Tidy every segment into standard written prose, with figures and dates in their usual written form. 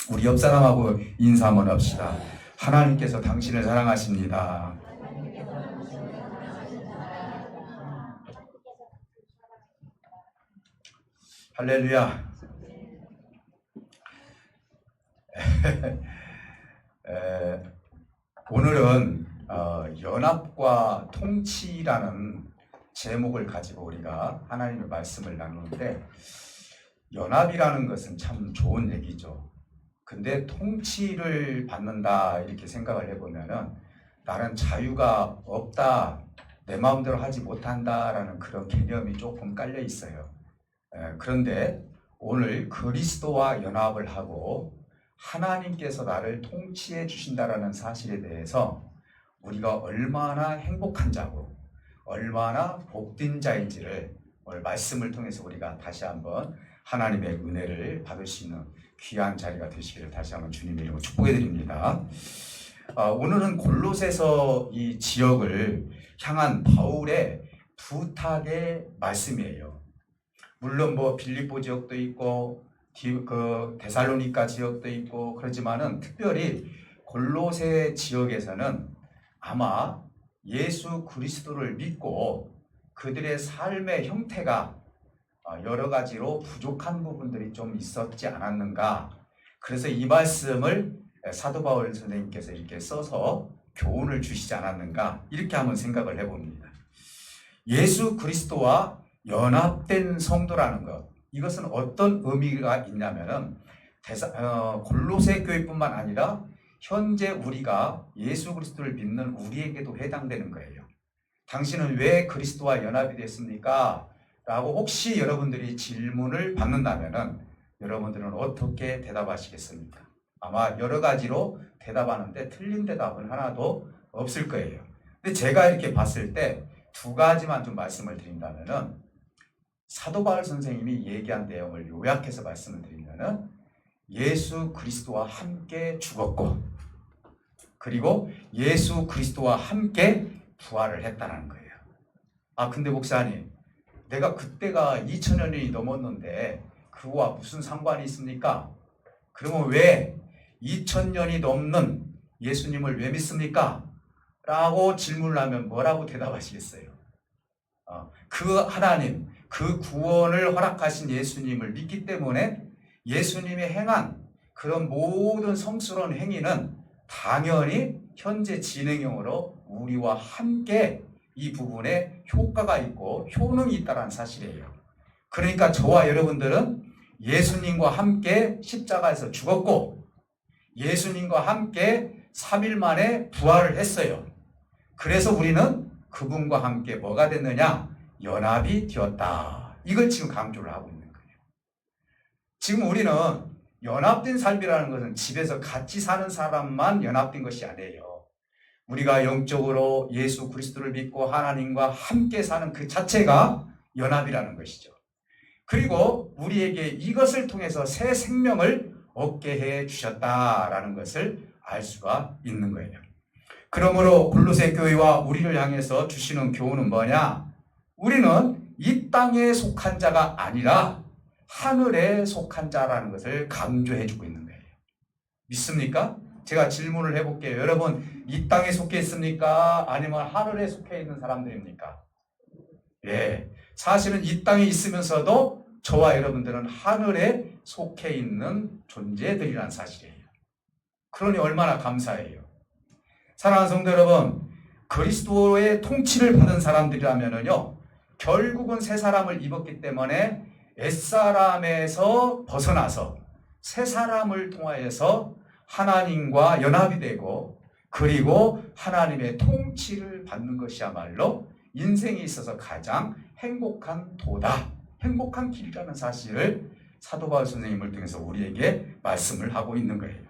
우리 옆 사람하고 인사 한번 합시다. 하나님께서 당신을 사랑하십니다. 할렐루야. 오늘은 연합과 통치라는 제목을 가지고 우리가 하나님의 말씀을 나누는데, 연합이라는 것은 참 좋은 얘기죠. 근데 통치를 받는다 이렇게 생각을 해보면은 나는 자유가 없다, 내 마음대로 하지 못한다라는 그런 개념이 조금 깔려 있어요. 그런데 오늘 그리스도와 연합을 하고 하나님께서 나를 통치해 주신다라는 사실에 대해서 우리가 얼마나 행복한 자고 얼마나 복된 자인지를 오늘 말씀을 통해서 우리가 다시 한번 하나님의 은혜를 받을 수 있는 귀한 자리가 되시기를 다시 한번 주님의 이름으로 축복해 드립니다. 오늘은 골로새서 이 지역을 향한 바울의 부탁의 말씀이에요. 물론 빌립보 지역도 있고 데살로니가 지역도 있고 그렇지만은 특별히 골로새 지역에서는 아마 예수 그리스도를 믿고 그들의 삶의 형태가 여러 가지로 부족한 부분들이 좀 있었지 않았는가. 그래서 이 말씀을 사도 바울 선생님께서 이렇게 써서 교훈을 주시지 않았는가, 이렇게 한번 생각을 해봅니다. 예수 그리스도와 연합된 성도라는 것, 이것은 어떤 의미가 있냐면은 골로새 교회뿐만 아니라 현재 우리가 예수 그리스도를 믿는 우리에게도 해당되는 거예요. 당신은 왜 그리스도와 연합이 됐습니까? 라고 혹시 여러분들이 질문을 받는다면은 여러분들은 어떻게 대답하시겠습니까? 아마 여러 가지로 대답하는데 틀린 대답은 하나도 없을 거예요. 근데 제가 이렇게 봤을 때 두 가지만 좀 말씀을 드린다면은, 사도 바울 선생님이 얘기한 내용을 요약해서 말씀을 드리면은 예수 그리스도와 함께 죽었고 그리고 예수 그리스도와 함께 부활을 했다는 거예요. 근데 목사님, 내가 그때가 2000년이 넘었는데 그거와 무슨 상관이 있습니까? 그러면 왜 2000년이 넘는 예수님을 왜 믿습니까? 라고 질문을 하면 뭐라고 대답하시겠어요? 그 하나님, 그 구원을 허락하신 예수님을 믿기 때문에 예수님이 행한 그런 모든 성스러운 행위는 당연히 현재 진행형으로 우리와 함께 이 부분에 효과가 있고 효능이 있다는 사실이에요. 그러니까 저와 여러분들은 예수님과 함께 십자가에서 죽었고 예수님과 함께 3일 만에 부활을 했어요. 그래서 우리는 그분과 함께 뭐가 됐느냐? 연합이 되었다. 이걸 지금 강조를 하고 있는 거예요. 지금 우리는 연합된 삶이라는 것은 집에서 같이 사는 사람만 연합된 것이 아니에요. 우리가 영적으로 예수 그리스도를 믿고 하나님과 함께 사는 그 자체가 연합이라는 것이죠. 그리고 우리에게 이것을 통해서 새 생명을 얻게 해 주셨다라는 것을 알 수가 있는 거예요. 그러므로 골로새 교회와 우리를 향해서 주시는 교훈은 뭐냐? 우리는 이 땅에 속한 자가 아니라 하늘에 속한 자라는 것을 강조해 주고 있는 거예요. 믿습니까? 제가 질문을 해볼게요. 여러분, 이 땅에 속해 있습니까? 아니면 하늘에 속해 있는 사람들입니까? 예, 사실은 이 땅에 있으면서도 저와 여러분들은 하늘에 속해 있는 존재들이라는 사실이에요. 그러니 얼마나 감사해요. 사랑하는 성도 여러분, 그리스도의 통치를 받은 사람들이라면요, 결국은 새 사람을 입었기 때문에 옛사람에서 벗어나서 새 사람을 통하여서 하나님과 연합이 되고 그리고 하나님의 통치를 받는 것이야말로 인생에 있어서 가장 행복한 도다, 행복한 길이라는 사실을 사도 바울 선생님을 통해서 우리에게 말씀을 하고 있는 거예요.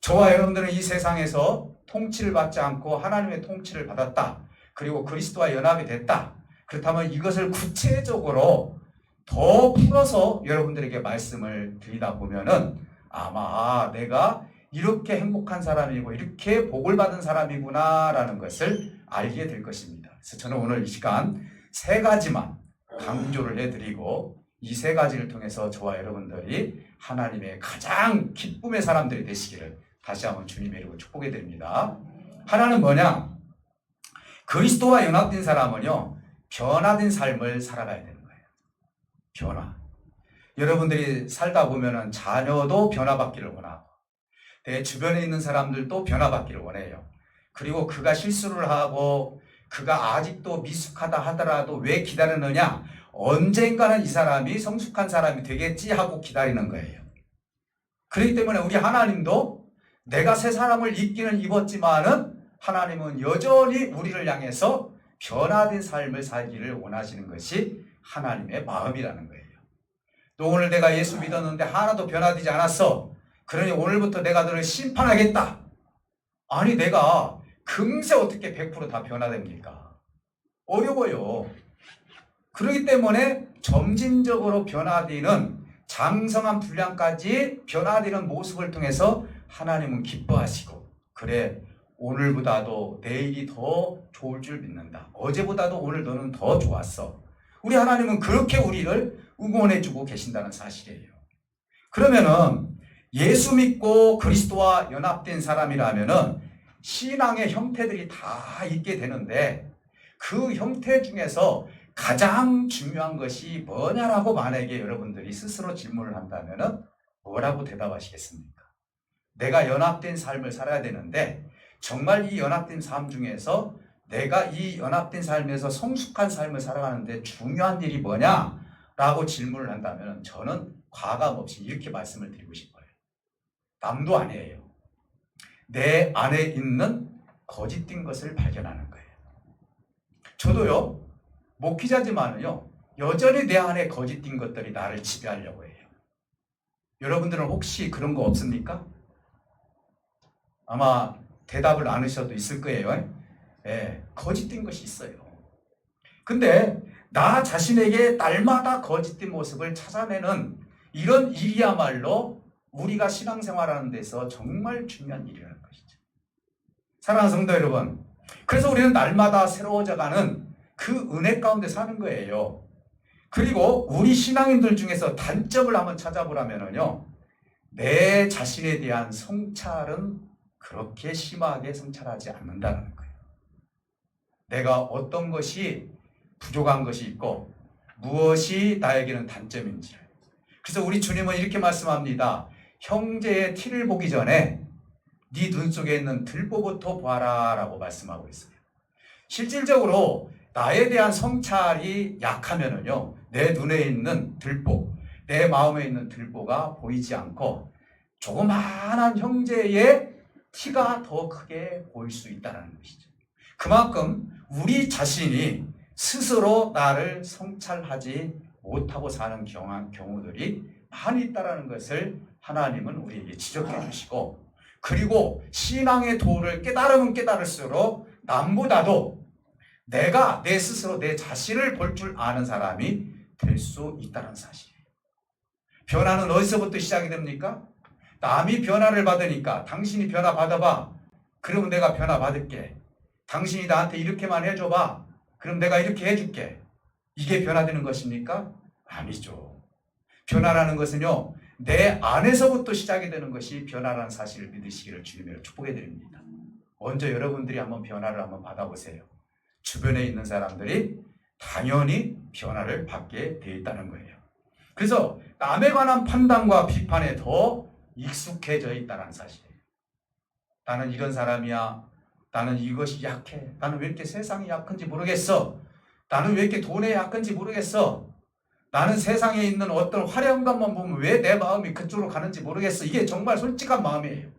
저와 여러분들은 이 세상에서 통치를 받지 않고 하나님의 통치를 받았다. 그리고 그리스도와 연합이 됐다. 그렇다면 이것을 구체적으로 더 풀어서 여러분들에게 말씀을 드리다 보면은 아마 내가 이렇게 행복한 사람이고 이렇게 복을 받은 사람이구나라는 것을 알게 될 것입니다. 그래서 저는 오늘 이 시간 세 가지만 강조를 해드리고 이 세 가지를 통해서 저와 여러분들이 하나님의 가장 기쁨의 사람들이 되시기를 다시 한번 주님의 이름으로 축복해 드립니다. 하나는 뭐냐? 그리스도와 연합된 사람은요, 변화된 삶을 살아가야 되는 거예요. 변화. 여러분들이 살다 보면은 자녀도 변화받기를 원하고, 내 주변에 있는 사람들도 변화받기를 원해요. 그리고 그가 실수를 하고 그가 아직도 미숙하다 하더라도 왜 기다리느냐? 언젠가는 이 사람이 성숙한 사람이 되겠지 하고 기다리는 거예요. 그렇기 때문에 우리 하나님도 내가 새 사람을 입기는 입었지만은 하나님은 여전히 우리를 향해서 변화된 삶을 살기를 원하시는 것이 하나님의 마음이라는 거예요. 또 오늘 내가 예수 믿었는데 하나도 변화되지 않았어. 그러니 오늘부터 내가 너를 심판하겠다. 아니, 내가 금세 어떻게 100% 다 변화됩니까? 어려워요. 그렇기 때문에 점진적으로 변화되는 장성한 분량까지 변화되는 모습을 통해서 하나님은 기뻐하시고, 그래, 오늘보다도 내일이 더 좋을 줄 믿는다. 어제보다도 오늘 너는 더 좋았어. 우리 하나님은 그렇게 우리를 응원해주고 계신다는 사실이에요. 그러면은 예수 믿고 그리스도와 연합된 사람이라면은 신앙의 형태들이 다 있게 되는데, 그 형태 중에서 가장 중요한 것이 뭐냐라고 만약에 여러분들이 스스로 질문을 한다면은 뭐라고 대답하시겠습니까? 내가 연합된 삶을 살아야 되는데, 정말 이 연합된 삶 중에서 내가 이 연합된 삶에서 성숙한 삶을 살아가는데 중요한 일이 뭐냐라고 질문을 한다면 저는 과감 없이 이렇게 말씀을 드리고 싶어요. 남도 아니에요. 내 안에 있는 거짓된 것을 발견하는 거예요. 저도요, 목회자지만은요, 여전히 내 안에 거짓된 것들이 나를 지배하려고 해요. 여러분들은 혹시 그런 거 없습니까? 아마 대답을 안 하셔도 있을 거예요. 예, 거짓된 것이 있어요. 근데 나 자신에게 날마다 거짓된 모습을 찾아내는 이런 일이야말로 우리가 신앙생활하는 데서 정말 중요한 일이라는 것이죠. 사랑하는 성도 여러분, 그래서 우리는 날마다 새로워져가는 그 은혜 가운데 사는 거예요. 그리고 우리 신앙인들 중에서 단점을 한번 찾아보라면요, 내 자신에 대한 성찰은 그렇게 심하게 성찰하지 않는다는 거예요. 내가 어떤 것이 부족한 것이 있고 무엇이 나에게는 단점인지를. 그래서 우리 주님은 이렇게 말씀합니다. 형제의 티를 보기 전에 네 눈 속에 있는 들보부터 봐라 라고 말씀하고 있어요. 실질적으로 나에 대한 성찰이 약하면은요, 내 눈에 있는 들보, 내 마음에 있는 들보가 보이지 않고 조그마한 형제의 티가 더 크게 보일 수 있다는 것이죠. 그만큼 우리 자신이 스스로 나를 성찰하지 못하고 사는 경우들이 많이 있다는 것을 하나님은 우리에게 지적해 주시고, 그리고 신앙의 도를 깨달으면 깨달을수록 남보다도 내가 내 스스로 내 자신을 볼 줄 아는 사람이 될 수 있다는 사실이에요. 변화는 어디서부터 시작이 됩니까? 남이 변화를 받으니까 당신이 변화 받아봐. 그러면 내가 변화 받을게. 당신이 나한테 이렇게만 해줘봐. 그럼 내가 이렇게 해줄게. 이게 변화되는 것입니까? 아니죠. 변화라는 것은요, 내 안에서부터 시작이 되는 것이 변화라는 사실을 믿으시기를 주님으로 축복해 드립니다. 먼저 여러분들이 한번 변화를 한번 받아보세요. 주변에 있는 사람들이 당연히 변화를 받게 되어 있다는 거예요. 그래서 남에 관한 판단과 비판에 더 익숙해져 있다는 사실이에요. 나는 이런 사람이야. 나는 이것이 약해. 나는 왜 이렇게 세상이 약한지 모르겠어. 나는 왜 이렇게 돈에 약한지 모르겠어. 나는 세상에 있는 어떤 화려한 것만 보면 왜 내 마음이 그쪽으로 가는지 모르겠어. 이게 정말 솔직한 마음이에요.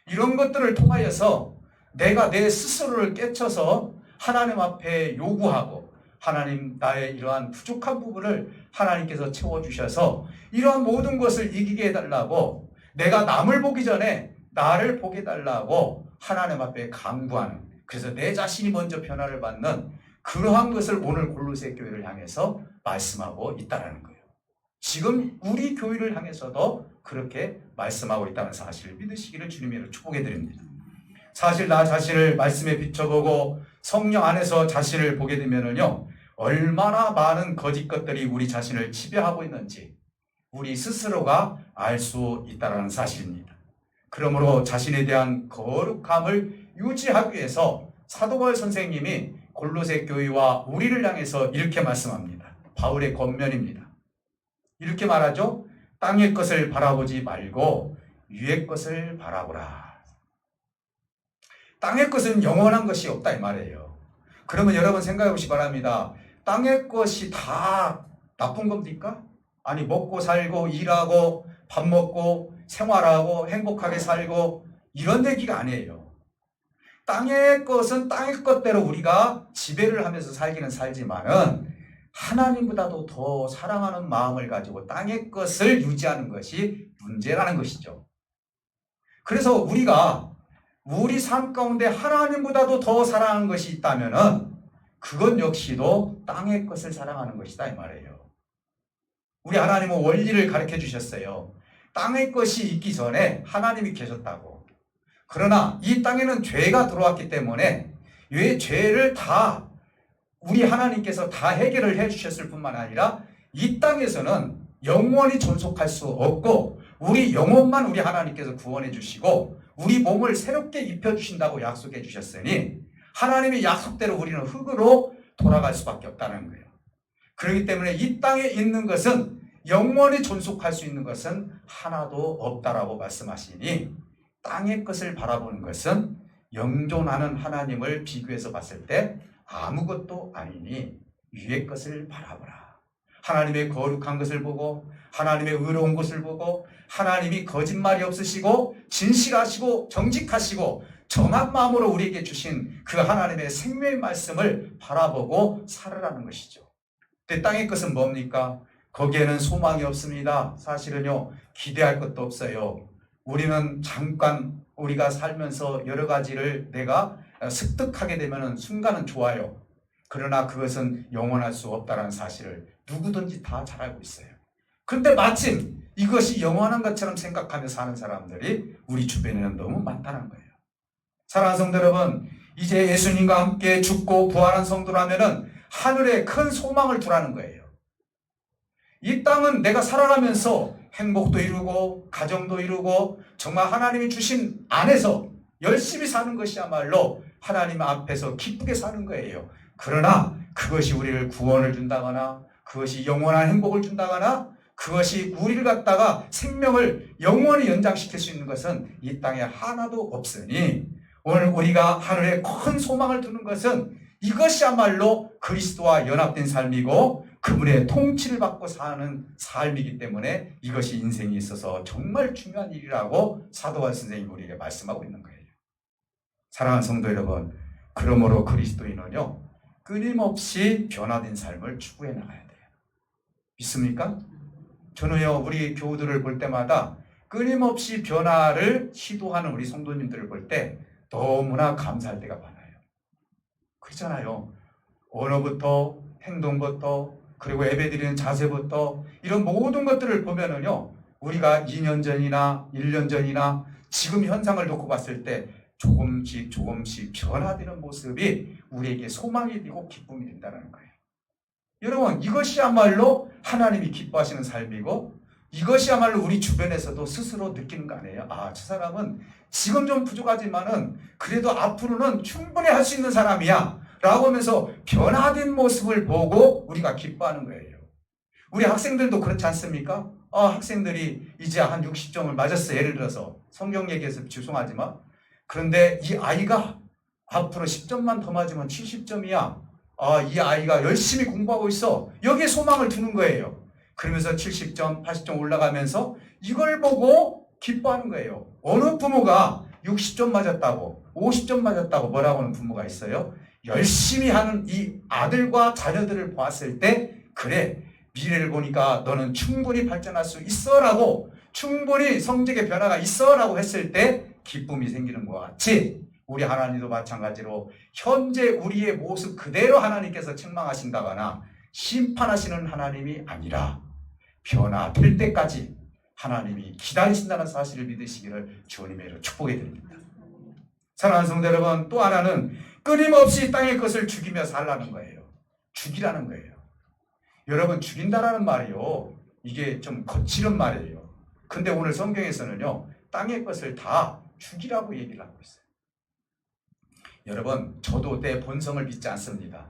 이런 것들을 통하여서 내가 내 스스로를 깨쳐서 하나님 앞에 요구하고, 하나님, 나의 이러한 부족한 부분을 하나님께서 채워주셔서 이러한 모든 것을 이기게 해달라고, 내가 남을 보기 전에 나를 보게 해달라고 하나님 앞에 간구하는, 그래서 내 자신이 먼저 변화를 받는 그러한 것을 오늘 골로새 교회를 향해서 말씀하고 있다는 거예요. 지금 우리 교회를 향해서도 그렇게 말씀하고 있다는 사실을 믿으시기를 주님으로 축복해 드립니다. 사실 나 자신을 말씀에 비춰보고 성령 안에서 자신을 보게 되면은요, 얼마나 많은 거짓 것들이 우리 자신을 지배하고 있는지, 우리 스스로가 알 수 있다는 사실입니다. 그러므로 자신에 대한 거룩함을 유지하기 위해서 사도 바울 선생님이 골로새 교회와 우리를 향해서 이렇게 말씀합니다. 바울의 권면입니다. 이렇게 말하죠. 땅의 것을 바라보지 말고 위의 것을 바라보라. 땅의 것은 영원한 것이 없다 이 말이에요. 그러면 여러분 생각해 보시기 바랍니다. 땅의 것이 다 나쁜 겁니까? 아니 먹고 살고 일하고 밥 먹고 생활하고 행복하게 살고 이런 얘기가 아니에요. 땅의 것은 땅의 것대로 우리가 지배를 하면서 살기는 살지만은 하나님보다도 더 사랑하는 마음을 가지고 땅의 것을 유지하는 것이 문제라는 것이죠. 그래서 우리가 우리 삶 가운데 하나님보다도 더 사랑하는 것이 있다면은 그건 역시도 땅의 것을 사랑하는 것이다 이 말이에요. 우리 하나님은 원리를 가르쳐 주셨어요. 땅의 것이 있기 전에 하나님이 계셨다고. 그러나 이 땅에는 죄가 들어왔기 때문에 이 죄를 다 우리 하나님께서 다 해결을 해 주셨을 뿐만 아니라 이 땅에서는 영원히 존속할 수 없고 우리 영혼만 우리 하나님께서 구원해 주시고 우리 몸을 새롭게 입혀 주신다고 약속해 주셨으니 하나님의 약속대로 우리는 흙으로 돌아갈 수밖에 없다는 거예요. 그렇기 때문에 이 땅에 있는 것은 영원히 존속할 수 있는 것은 하나도 없다라고 말씀하시니 땅의 것을 바라보는 것은 영존하는 하나님을 비교해서 봤을 때 아무것도 아니니 위의 것을 바라보라. 하나님의 거룩한 것을 보고 하나님의 의로운 것을 보고 하나님이 거짓말이 없으시고 진실하시고 정직하시고 정한 마음으로 우리에게 주신 그 하나님의 생명의 말씀을 바라보고 살으라는 것이죠. 근데 땅의 것은 뭡니까? 거기에는 소망이 없습니다. 사실은요, 기대할 것도 없어요. 우리는 잠깐 우리가 살면서 여러 가지를 내가 습득하게 되면 순간은 좋아요. 그러나 그것은 영원할 수 없다는 사실을 누구든지 다 잘 알고 있어요. 그런데 마침 이것이 영원한 것처럼 생각하며 사는 사람들이 우리 주변에는 너무 많다는 거예요. 사랑하는 성도 여러분, 이제 예수님과 함께 죽고 부활한 성도라면은 하늘에 큰 소망을 두라는 거예요. 이 땅은 내가 살아가면서 행복도 이루고 가정도 이루고 정말 하나님이 주신 안에서 열심히 사는 것이야말로 하나님 앞에서 기쁘게 사는 거예요. 그러나 그것이 우리를 구원을 준다거나 그것이 영원한 행복을 준다거나 그것이 우리를 갖다가 생명을 영원히 연장시킬 수 있는 것은 이 땅에 하나도 없으니 오늘 우리가 하늘에 큰 소망을 두는 것은 이것이야말로 그리스도와 연합된 삶이고 그분의 통치를 받고 사는 삶이기 때문에 이것이 인생에 있어서 정말 중요한 일이라고 사도 바울 선생님이 우리에게 말씀하고 있는 거예요. 사랑하는 성도 여러분, 그러므로 그리스도인은요 끊임없이 변화된 삶을 추구해 나가야 돼요. 믿습니까? 저는요 우리 교우들을 볼 때마다 끊임없이 변화를 시도하는 우리 성도님들을 볼 때 너무나 감사할 때가 많아요. 그렇잖아요. 언어부터 행동부터 그리고 예배드리는 자세부터 이런 모든 것들을 보면은요 우리가 2년 전이나 1년 전이나 지금 현상을 놓고 봤을 때 조금씩 변화되는 모습이 우리에게 소망이 되고 기쁨이 된다는 거예요. 여러분 이것이야말로 하나님이 기뻐하시는 삶이고 이것이야말로 우리 주변에서도 스스로 느끼는 거 아니에요? 아, 저 사람은 지금 좀 부족하지만은 그래도 앞으로는 충분히 할 수 있는 사람이야 라고 하면서 변화된 모습을 보고 우리가 기뻐하는 거예요. 우리 학생들도 그렇지 않습니까? 학생들이 이제 한 60점을 맞았어. 예를 들어서 성경 얘기해서 죄송하지만 그런데 이 아이가 앞으로 10점만 더 맞으면 70점이야. 이 아이가 열심히 공부하고 있어. 여기에 소망을 두는 거예요. 그러면서 70점, 80점 올라가면서 이걸 보고 기뻐하는 거예요. 어느 부모가 60점 맞았다고 50점 맞았다고 뭐라고 하는 부모가 있어요? 열심히 하는 이 아들과 자녀들을 보았을 때 그래 미래를 보니까 너는 충분히 발전할 수 있어 라고 충분히 성적의 변화가 있어 라고 했을 때 기쁨이 생기는 것 같이 우리 하나님도 마찬가지로 현재 우리의 모습 그대로 하나님께서 책망하신다거나 심판하시는 하나님이 아니라 변화될 때까지 하나님이 기다리신다는 사실을 믿으시기를 주님의 이름으로 축복해 드립니다. 사랑하는 성도 여러분, 또 하나는 끊임없이 땅의 것을 죽이며 살라는 거예요. 죽이라는 거예요. 여러분 죽인다라는 말이요 이게 좀 거칠은 말이에요. 근데 오늘 성경에서는요, 땅의 것을 다 죽이라고 얘기를 하고 있어요. 여러분, 저도 내 본성을 믿지 않습니다.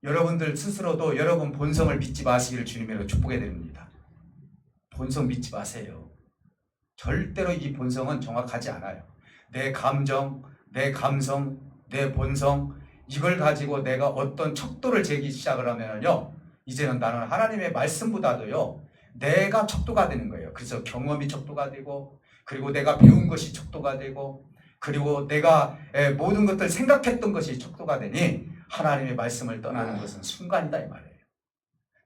여러분들 스스로도 여러분 본성을 믿지 마시기를 주님으로 축복해 드립니다. 본성 믿지 마세요. 절대로 이 본성은 정확하지 않아요. 내 감정, 내 감성, 내 본성, 이걸 가지고 내가 어떤 척도를 재기 시작을 하면요, 이제는 나는 하나님의 말씀보다도요, 내가 척도가 되는 거예요. 그래서 경험이 척도가 되고, 그리고 내가 배운 것이 척도가 되고, 그리고 내가 모든 것들 생각했던 것이 척도가 되니 하나님의 말씀을 떠나는 것은 순간이다 이 말이에요.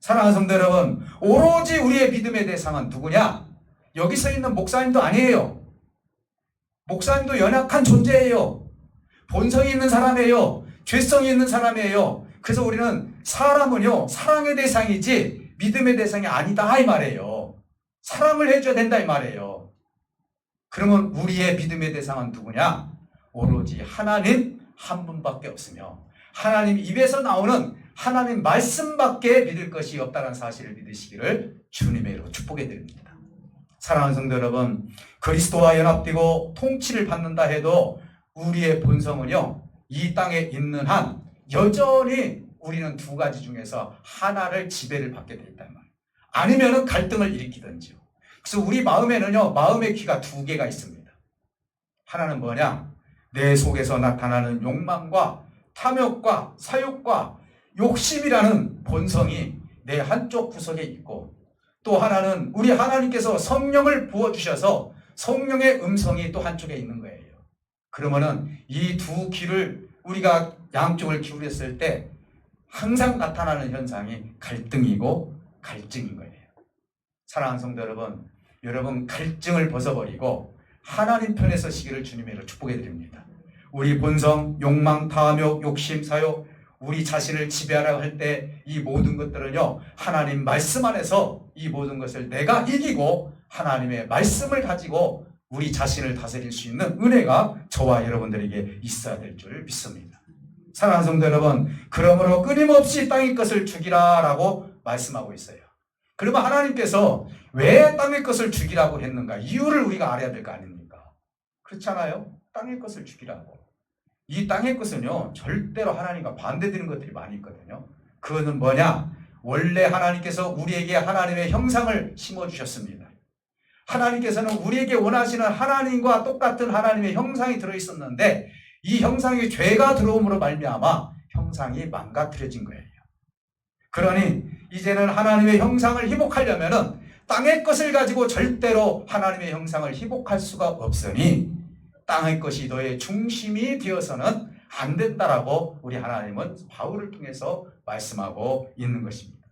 사랑하는 성도 여러분, 오로지 우리의 믿음의 대상은 누구냐? 여기 서 있는 목사님도 아니에요. 목사님도 연약한 존재예요. 본성이 있는 사람이에요. 죄성이 있는 사람이에요. 그래서 우리는 사람은요, 사랑의 대상이지 믿음의 대상이 아니다 이 말이에요. 사랑을 해줘야 된다 이 말이에요. 그러면 우리의 믿음의 대상은 누구냐? 오로지 하나님 한 분밖에 없으며 하나님 입에서 나오는 하나님 말씀밖에 믿을 것이 없다는 사실을 믿으시기를 주님의 이름으로 축복해 드립니다. 사랑하는 성도 여러분, 그리스도와 연합되고 통치를 받는다 해도 우리의 본성은요, 이 땅에 있는 한 여전히 우리는 두 가지 중에서 하나를 지배를 받게 돼 있단 말이에요. 아니면은 갈등을 일으키든지요. 그래서 우리 마음에는요, 마음의 귀가 두 개가 있습니다. 하나는 뭐냐? 내 속에서 나타나는 욕망과 탐욕과 사욕과 욕심이라는 본성이 내 한쪽 구석에 있고, 또 하나는 우리 하나님께서 성령을 부어주셔서 성령의 음성이 또 한쪽에 있는 거예요. 그러면은 이 두 귀를 우리가 양쪽을 기울였을 때 항상 나타나는 현상이 갈등이고 갈증인 거예요. 사랑하는 성도 여러분, 여러분 갈증을 벗어버리고 하나님 편에 서시기를 주님으로 축복해 드립니다. 우리 본성, 욕망, 탐욕, 욕심, 사욕, 우리 자신을 지배하라고 할 때 이 모든 것들은요, 하나님 말씀 안에서 이 모든 것을 내가 이기고 하나님의 말씀을 가지고 우리 자신을 다스릴 수 있는 은혜가 저와 여러분들에게 있어야 될 줄 믿습니다. 사랑하는 성도 여러분, 그러므로 끊임없이 땅의 것을 죽이라라고 말씀하고 있어요. 그러면 하나님께서 왜 땅의 것을 죽이라고 했는가? 이유를 우리가 알아야 될 거 아닙니까? 그렇잖아요? 땅의 것을 죽이라고. 이 땅의 것은요, 절대로 하나님과 반대되는 것들이 많이 있거든요. 그거는 뭐냐? 원래 하나님께서 우리에게 하나님의 형상을 심어주셨습니다. 하나님께서는 우리에게 원하시는 하나님과 똑같은 하나님의 형상이 들어있었는데 이 형상이 죄가 들어옴으로 말미암아 형상이 망가뜨려진 거예요. 그러니 이제는 하나님의 형상을 회복하려면은 땅의 것을 가지고 절대로 하나님의 형상을 회복할 수가 없으니 땅의 것이 너의 중심이 되어서는 안 된다라고 우리 하나님은 바울을 통해서 말씀하고 있는 것입니다.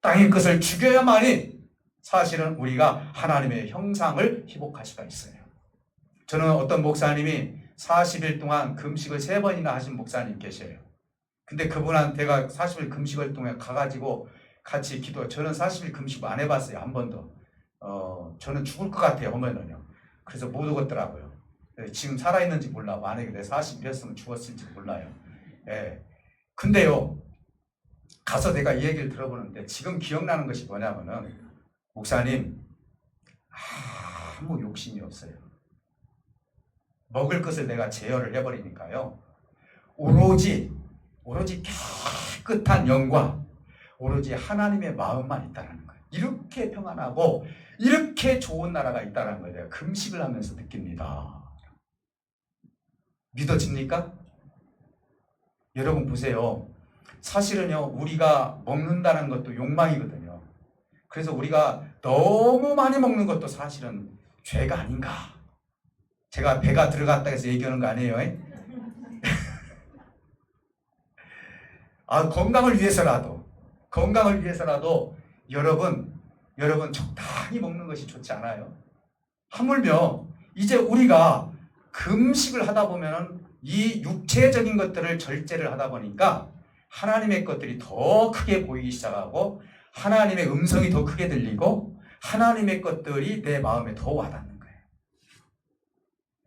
땅의 것을 죽여야만이 사실은 우리가 하나님의 형상을 회복할 수가 있어요. 저는 어떤 목사님이 40일 동안 금식을 3번이나 하신 목사님 계셔요. 근데 그분한테가 40일 금식을 통해 가가지고 같이 기도, 저는 40일 금식 안 해봤어요. 한 번도. 저는 죽을 것 같아요. 하면은요. 그래서 못 오겠더라고요. 지금 살아있는지 몰라. 만약에 내 40일이었으면 죽었을지 몰라요. 예. 근데요, 가서 내가 이 얘기를 들어보는데 지금 기억나는 것이 뭐냐면은, 목사님, 아무 욕심이 없어요. 먹을 것을 내가 제어를 해버리니까요. 오로지 깨끗한 영과 오로지 하나님의 마음만 있다는 거예요. 이렇게 평안하고 이렇게 좋은 나라가 있다는 걸 내가 금식을 하면서 느낍니다. 믿어집니까? 여러분 보세요. 사실은요, 우리가 먹는다는 것도 욕망이거든요. 그래서 우리가 너무 많이 먹는 것도 사실은 죄가 아닌가. 제가 배가 들어갔다 해서 얘기하는 거 아니에요? 건강을 위해서라도 여러분 적당히 먹는 것이 좋지 않아요? 하물며 이제 우리가 금식을 하다 보면 이 육체적인 것들을 절제를 하다 보니까 하나님의 것들이 더 크게 보이기 시작하고 하나님의 음성이 더 크게 들리고 하나님의 것들이 내 마음에 더 와닿는 거예요.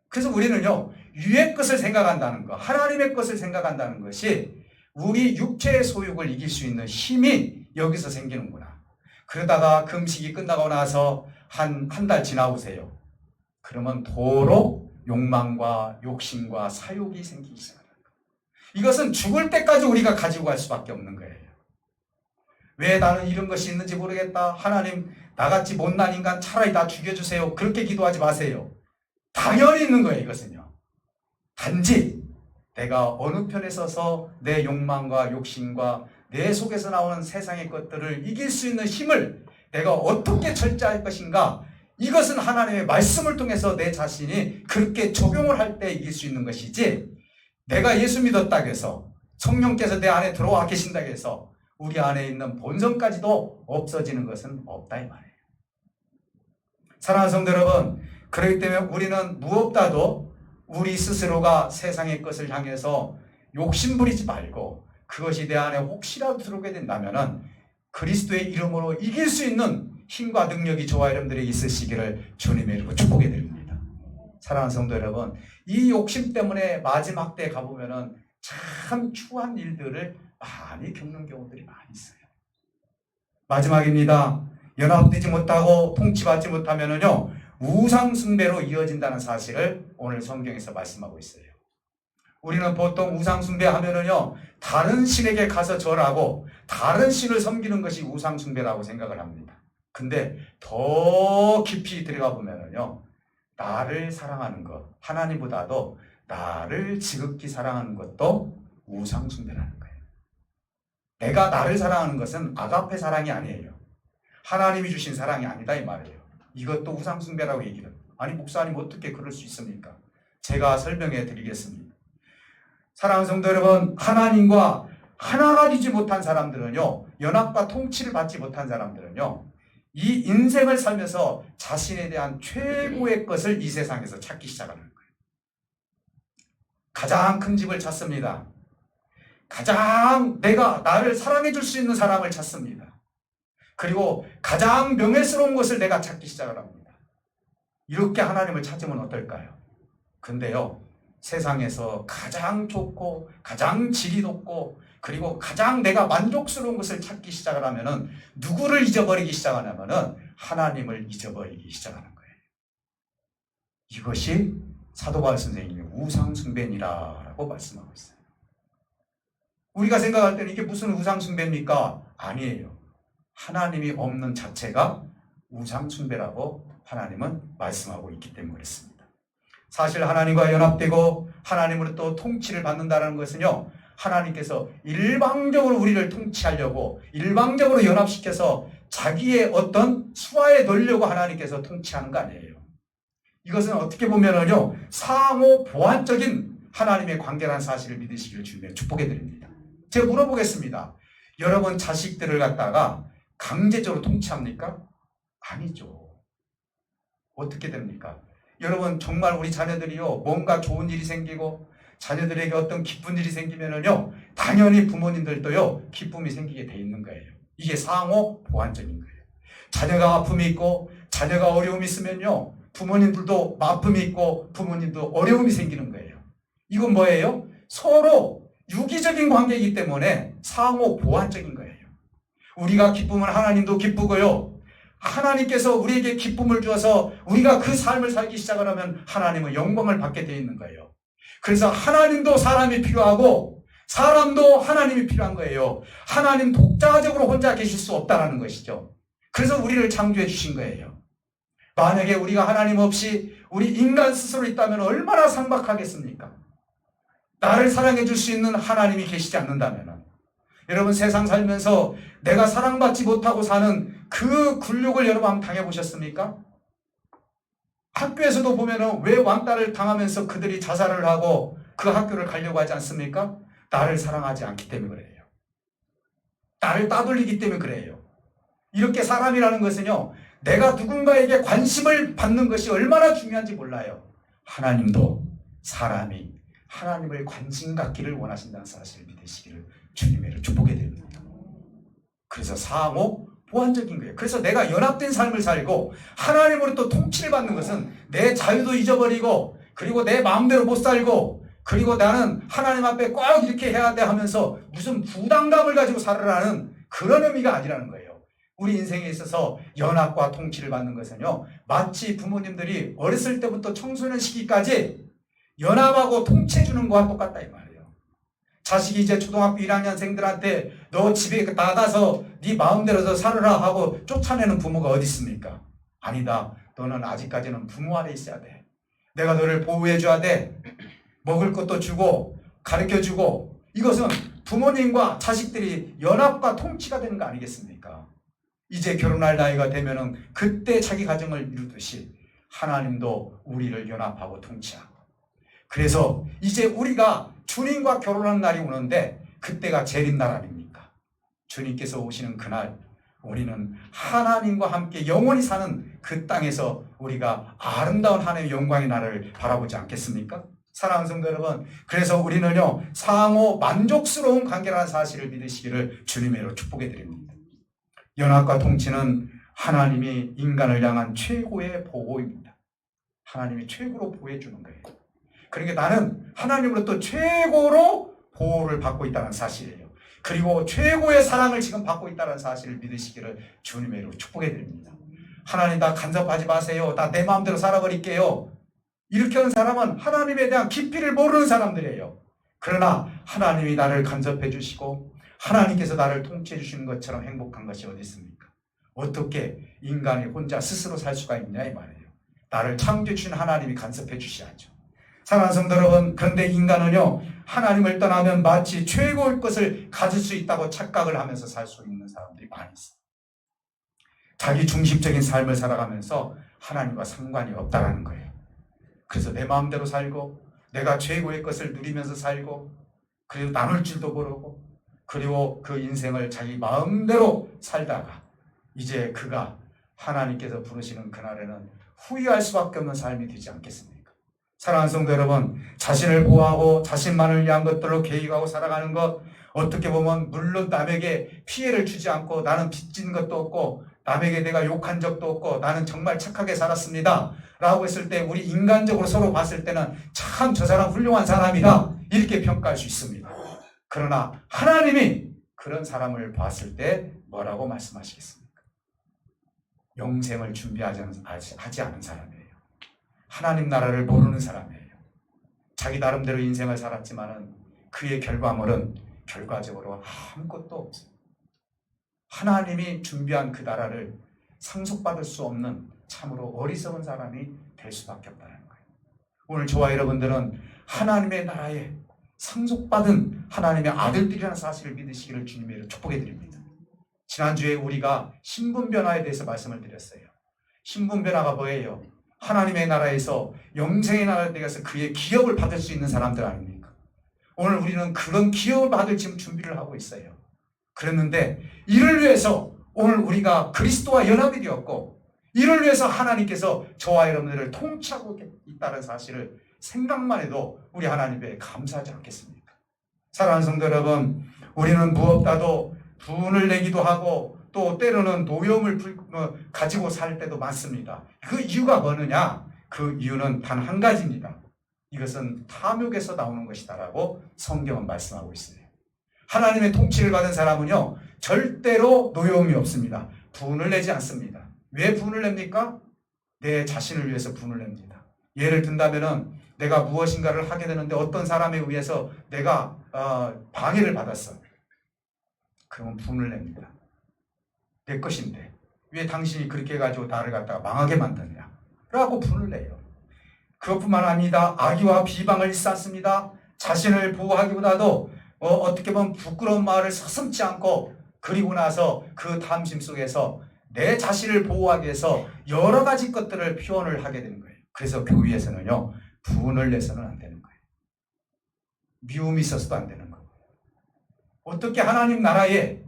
그래서 우리는요, 위의 것을 생각한다는 것, 하나님의 것을 생각한다는 것이 우리 육체의 소욕을 이길 수 있는 힘이 여기서 생기는구나. 그러다가 그 음식이 끝나고 나서 한 달 지나보세요. 그러면 도로 욕망과 욕심과 사욕이 생기기 시작합니다. 이것은 죽을 때까지 우리가 가지고 갈 수밖에 없는 거예요. 왜 나는 이런 것이 있는지 모르겠다. 하나님, 나같이 못난 인간 차라리 다 죽여주세요. 그렇게 기도하지 마세요. 당연히 있는 거예요, 이것은요. 단지 내가 어느 편에 서서 내 욕망과 욕심과 내 속에서 나오는 세상의 것들을 이길 수 있는 힘을 내가 어떻게 절제할 것인가, 이것은 하나님의 말씀을 통해서 내 자신이 그렇게 적용을 할 때 이길 수 있는 것이지, 내가 예수 믿었다고 해서 성령께서 내 안에 들어와 계신다고 해서 우리 안에 있는 본성까지도 없어지는 것은 없다 이 말이에요. 사랑하는 성도 여러분, 그렇기 때문에 우리는 무엇보다도 우리 스스로가 세상의 것을 향해서 욕심부리지 말고, 그것이 내 안에 혹시라도 들어오게 된다면 그리스도의 이름으로 이길 수 있는 힘과 능력이 저와 여러분들에게 있으시기를 주님의 이름으로 축복해 드립니다. 사랑하는 성도 여러분, 이 욕심 때문에 마지막 때에 가보면 참 추한 일들을 많이 겪는 경우들이 많이 있어요. 마지막입니다. 연합되지 못하고 통치받지 못하면은요, 우상숭배로 이어진다는 사실을 오늘 성경에서 말씀하고 있어요. 우리는 보통 우상숭배 하면은요, 다른 신에게 가서 절하고 다른 신을 섬기는 것이 우상숭배라고 생각을 합니다. 근데 더 깊이 들어가 보면은요, 나를 사랑하는 것, 하나님보다도 나를 지극히 사랑하는 것도 우상숭배라는 거예요. 내가 나를 사랑하는 것은 아가페 사랑이 아니에요. 하나님이 주신 사랑이 아니다 이 말이에요. 이것도 우상숭배라고 얘기를. 아니 목사님 어떻게 그럴 수 있습니까? 제가 설명해 드리겠습니다. 사랑하는 성도 여러분, 하나님과 하나가 되지 못한 사람들은요, 연합과 통치를 받지 못한 사람들은요, 이 인생을 살면서 자신에 대한 최고의 것을 이 세상에서 찾기 시작하는 거예요. 가장 큰 집을 찾습니다. 가장 나를 사랑해 줄 수 있는 사람을 찾습니다. 그리고 가장 명예스러운 것을 내가 찾기 시작을 합니다. 이렇게 하나님을 찾으면 어떨까요? 근데요, 세상에서 가장 좋고 가장 질이 높고 그리고 가장 내가 만족스러운 것을 찾기 시작을 하면은 누구를 잊어버리기 시작하냐면은 하나님을 잊어버리기 시작하는 거예요. 이것이 사도 바울 선생님이 우상숭배니라라고 말씀하고 있어요. 우리가 생각할 때는 이게 무슨 우상숭배입니까? 아니에요. 하나님이 없는 자체가 우상숭배라고 하나님은 말씀하고 있기 때문에 그렇습니다. 사실 하나님과 연합되고 하나님으로 또 통치를 받는다는 것은요, 하나님께서 일방적으로 우리를 통치하려고 일방적으로 연합시켜서 자기의 어떤 수하에 놓으려고 하나님께서 통치하는 거 아니에요. 이것은 어떻게 보면은요, 상호 보완적인 하나님의 관계라는 사실을 믿으시기를 주님의 축복해 드립니다. 제가 물어보겠습니다. 여러분 자식들을 갖다가 강제적으로 통치합니까? 아니죠. 어떻게 됩니까? 여러분 정말 우리 자녀들이요, 뭔가 좋은 일이 생기고 자녀들에게 어떤 기쁜 일이 생기면은요, 당연히 부모님들도요, 기쁨이 생기게 돼 있는 거예요. 이게 상호 보완적인 거예요. 자녀가 아픔이 있고 자녀가 어려움이 있으면요, 부모님들도 아픔이 있고 부모님도 어려움이 생기는 거예요. 이건 뭐예요? 서로 유기적인 관계이기 때문에 상호 보완적인 거예요. 우리가 기쁘면 하나님도 기쁘고요, 하나님께서 우리에게 기쁨을 주어서 우리가 그 삶을 살기 시작을 하면 하나님은 영광을 받게 되어 있는 거예요. 그래서 하나님도 사람이 필요하고 사람도 하나님이 필요한 거예요. 하나님 독자적으로 혼자 계실 수 없다는 것이죠. 그래서 우리를 창조해 주신 거예요. 만약에 우리가 하나님 없이 우리 인간 스스로 있다면 얼마나 상박하겠습니까? 나를 사랑해 줄 수 있는 하나님이 계시지 않는다면, 여러분 세상 살면서 내가 사랑받지 못하고 사는 그 굴욕을 여러분 한번 당해보셨습니까? 학교에서도 보면은 왜 왕따를 당하면서 그들이 자살을 하고 그 학교를 가려고 하지 않습니까? 나를 사랑하지 않기 때문에 그래요. 나를 따돌리기 때문에 그래요. 이렇게 사람이라는 것은요, 내가 누군가에게 관심을 받는 것이 얼마나 중요한지 몰라요. 하나님도 사람이 하나님을 관심 갖기를 원하신다는 사실을 믿으시기를 주님의 축복해 드립니다. 그래서 상호 보완적인 거예요. 그래서 내가 연합된 삶을 살고 하나님으로 또 통치를 받는 것은 내 자유도 잊어버리고, 그리고 내 마음대로 못 살고, 그리고 나는 하나님 앞에 꼭 이렇게 해야 돼 하면서 무슨 부담감을 가지고 살으라는 그런 의미가 아니라는 거예요. 우리 인생에 있어서 연합과 통치를 받는 것은요, 마치 부모님들이 어렸을 때부터 청소년 시기까지 연합하고 통치해주는 것과 똑같다 이 말이에요. 자식이 이제 초등학교 1학년생들한테 너 집에 나가서 네 마음대로 살으라 하고 쫓아내는 부모가 어디 있습니까? 아니다. 너는 아직까지는 부모 아래 있어야 돼. 내가 너를 보호해줘야 돼. 먹을 것도 주고 가르쳐주고. 이것은 부모님과 자식들이 연합과 통치가 되는 거 아니겠습니까? 이제 결혼할 나이가 되면은 그때 자기 가정을 이루듯이 하나님도 우리를 연합하고 통치하고. 그래서 이제 우리가 주님과 결혼하는 날이 오는데 그때가 재림날 아닙니까? 주님께서 오시는 그날 우리는 하나님과 함께 영원히 사는 그 땅에서 우리가 아름다운 하나님의 영광의 날을 바라보지 않겠습니까? 사랑하는 성도 여러분, 그래서 우리는요 상호 만족스러운 관계라는 사실을 믿으시기를 주님으로 축복해 드립니다. 연합과 통치는 하나님이 인간을 향한 최고의 보호입니다. 하나님이 최고로 보호해 주는 거예요. 그러니까 나는 하나님으로부터 최고로 보호를 받고 있다는 사실이에요. 그리고 최고의 사랑을 지금 받고 있다는 사실을 믿으시기를 주님의 이름으로 축복해 드립니다. 하나님 나 간섭하지 마세요. 나 내 마음대로 살아버릴게요. 이렇게 하는 사람은 하나님에 대한 깊이를 모르는 사람들이에요. 그러나 하나님이 나를 간섭해 주시고 하나님께서 나를 통치해 주시는 것처럼 행복한 것이 어디 있습니까? 어떻게 인간이 혼자 스스로 살 수가 있냐 이 말이에요. 나를 창조해 주신 하나님이 간섭해 주셔야죠. 사랑하는 성도 여러분, 그런데 인간은요 하나님을 떠나면 마치 최고의 것을 가질 수 있다고 착각을 하면서 살 수 있는 사람들이 많이 있어요. 자기 중심적인 삶을 살아가면서 하나님과 상관이 없다는 거예요. 그래서 내 마음대로 살고 내가 최고의 것을 누리면서 살고 그리고 나눌 줄도 모르고 그리고 그 인생을 자기 마음대로 살다가 이제 그가 하나님께서 부르시는 그날에는 후회할 수밖에 없는 삶이 되지 않겠습니까? 사랑하는 성도 여러분, 자신을 보호하고 자신만을 위한 것들로 계획하고 살아가는 것, 어떻게 보면 물론 남에게 피해를 주지 않고 나는 빚진 것도 없고 남에게 내가 욕한 적도 없고 나는 정말 착하게 살았습니다 라고 했을 때 우리 인간적으로 서로 봤을 때는 참 저 사람 훌륭한 사람이다 이렇게 평가할 수 있습니다. 그러나 하나님이 그런 사람을 봤을 때 뭐라고 말씀하시겠습니까? 영생을 준비하지 않은 사람이에요. 하나님 나라를 모르는 사람이에요. 자기 나름대로 인생을 살았지만은 그의 결과물은 결과적으로 아무것도 없어요. 하나님이 준비한 그 나라를 상속받을 수 없는 참으로 어리석은 사람이 될 수밖에 없다는 거예요. 오늘 저와 여러분들은 하나님의 나라에 상속받은 하나님의 아들들이라는 사실을 믿으시기를 주님의 축복해 드립니다. 지난주에 우리가 신분변화에 대해서 말씀을 드렸어요. 신분변화가 뭐예요? 하나님의 나라에서 영생의 나라에 대해서 그의 기업을 받을 수 있는 사람들 아닙니까? 오늘 우리는 그런 기업을 받을 지금 준비를 하고 있어요. 그랬는데 이를 위해서 오늘 우리가 그리스도와 연합이 되었고 이를 위해서 하나님께서 저와 여러분들을 통치하고 있다는 사실을 생각만 해도 우리 하나님께 감사하지 않겠습니까? 사랑하는 성도 여러분, 우리는 무엇보다도 분을 내기도 하고 또 때로는 노여움을 가지고 살 때도 많습니다. 그 이유가 뭐느냐? 그 이유는 단 한 가지입니다. 이것은 탐욕에서 나오는 것이다라고 성경은 말씀하고 있어요. 하나님의 통치를 받은 사람은요 절대로 노여움이 없습니다. 분을 내지 않습니다. 왜 분을 냅니까? 내 자신을 위해서 분을 냅니다. 예를 든다면은 내가 무엇인가를 하게 되는데 어떤 사람에 의해서 내가 방해를 받았어. 그러면 분을 냅니다. 내 것인데 왜 당신이 그렇게 해가지고 나를 갖다가 망하게 만드냐 라고 분을 내요. 그것뿐만 아니라 악의와 비방을 일삼습니다. 자신을 보호하기보다도 어떻게 보면 부끄러운 말을 서슴지 않고 그리고 나서 그 탐심 속에서 내 자신을 보호하기 위해서 여러 가지 것들을 표현을 하게 되는 거예요. 그래서 교회에서는요 분을 내서는 안 되는 거예요. 미움이 있어서도 안 되는 거예요. 어떻게 하나님 나라에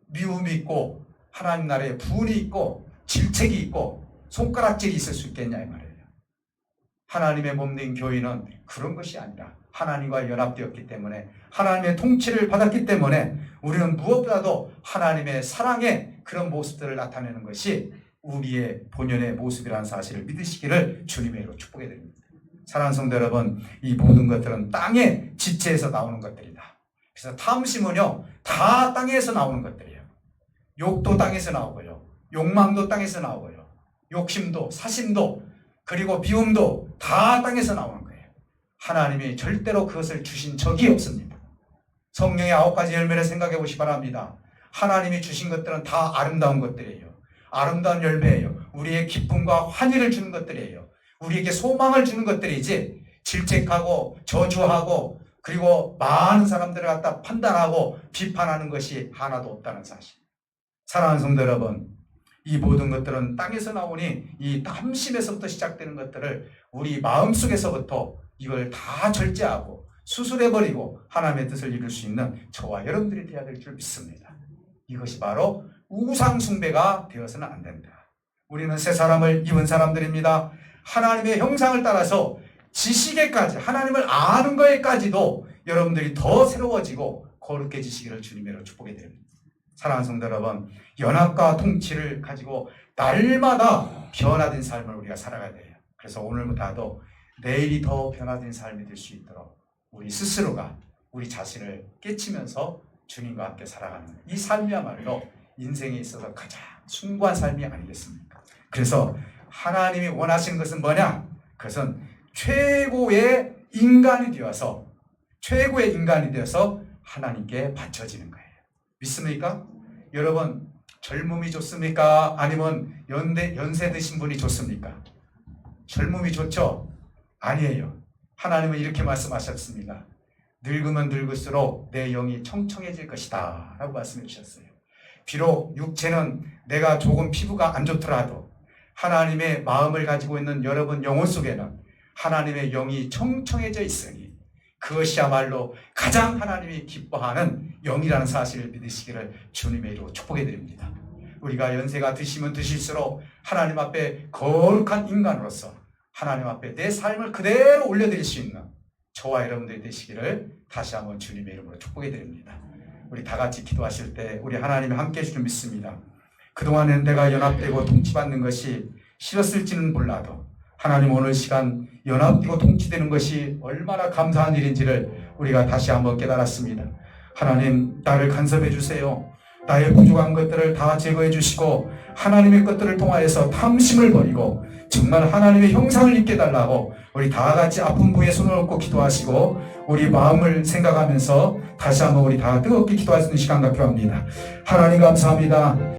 미움이 있고 하나님 나라에 분이 있고 질책이 있고 손가락질이 있을 수 있겠냐 이 말이에요. 하나님의 몸된 교회는 그런 것이 아니라 하나님과 연합되었기 때문에 하나님의 통치를 받았기 때문에 우리는 무엇보다도 하나님의 사랑의 그런 모습들을 나타내는 것이 우리의 본연의 모습이라는 사실을 믿으시기를 주님의 이름으로 축복해 드립니다. 사랑하는 성도 여러분, 이 모든 것들은 땅의 지체에서 나오는 것들이다. 그래서 탐심은요 다 땅에서 나오는 것들이에요. 욕도 땅에서 나오고요. 욕망도 땅에서 나오고요. 욕심도 사심도 그리고 미움도 다 땅에서 나오는 거예요. 하나님이 절대로 그것을 주신 적이 없습니다. 성령의 9가지 열매를 생각해 보시기 바랍니다. 하나님이 주신 것들은 다 아름다운 것들이에요. 아름다운 열매예요. 우리의 기쁨과 환희를 주는 것들이에요. 우리에게 소망을 주는 것들이지 질책하고 저주하고 그리고 많은 사람들을 갖다 판단하고 비판하는 것이 하나도 없다는 사실. 사랑하는 성도 여러분, 이 모든 것들은 땅에서 나오니 이 탐심에서부터 시작되는 것들을 우리 마음속에서부터 이걸 다 절제하고 수술해버리고 하나님의 뜻을 이룰 수 있는 저와 여러분들이 되어야 될 줄 믿습니다. 이것이 바로 우상숭배가 되어서는 안 된다. 우리는 새 사람을 입은 사람들입니다. 하나님의 형상을 따라서 지식에까지 하나님을 아는 거에까지도 여러분들이 더 새로워지고 거룩해지시기를 주님으로 축복해 드립니다. 사랑하는 성도 여러분, 연합과 통치를 가지고 날마다 변화된 삶을 우리가 살아가야 돼요. 그래서 오늘부터도 내일이 더 변화된 삶이 될 수 있도록 우리 스스로가 우리 자신을 깨치면서 주님과 함께 살아가는 이 삶이야말로 인생에 있어서 가장 숭고한 삶이 아니겠습니까? 그래서 하나님이 원하시는 것은 뭐냐? 그것은 최고의 인간이 되어서 하나님께 바쳐지는 거예요. 믿습니까? 여러분, 젊음이 좋습니까? 아니면 연세 드신 분이 좋습니까? 젊음이 좋죠? 아니에요. 하나님은 이렇게 말씀하셨습니다. 늙으면 늙을수록 내 영이 청청해질 것이다 라고 말씀해 주셨어요. 비록 육체는 내가 조금 피부가 안 좋더라도 하나님의 마음을 가지고 있는 여러분 영혼 속에는 하나님의 영이 청청해져 있으니 그것이야말로 가장 하나님이 기뻐하는 영이라는 사실을 믿으시기를 주님의 이름으로 축복해 드립니다. 우리가 연세가 드시면 드실수록 하나님 앞에 거룩한 인간으로서 하나님 앞에 내 삶을 그대로 올려드릴 수 있는 저와 여러분들이 되시기를 다시 한번 주님의 이름으로 축복해 드립니다. 우리 다 같이 기도하실 때 우리 하나님이 함께 해주길 믿습니다. 그동안은 내가 연합되고 통치받는 것이 싫었을지는 몰라도 하나님 오늘 시간 연합되고 통치되는 것이 얼마나 감사한 일인지를 우리가 다시 한번 깨달았습니다. 하나님, 나를 간섭해 주세요. 나의 부족한 것들을 다 제거해 주시고 하나님의 것들을 통하여서 탐심을 버리고 정말 하나님의 형상을 입게 달라고 우리 다 같이 아픈 부위에 손을 얹고 기도하시고 우리 마음을 생각하면서 다시 한번 우리 다 뜨겁게 기도할 수 있는 시간 갖게 합니다. 하나님 감사합니다.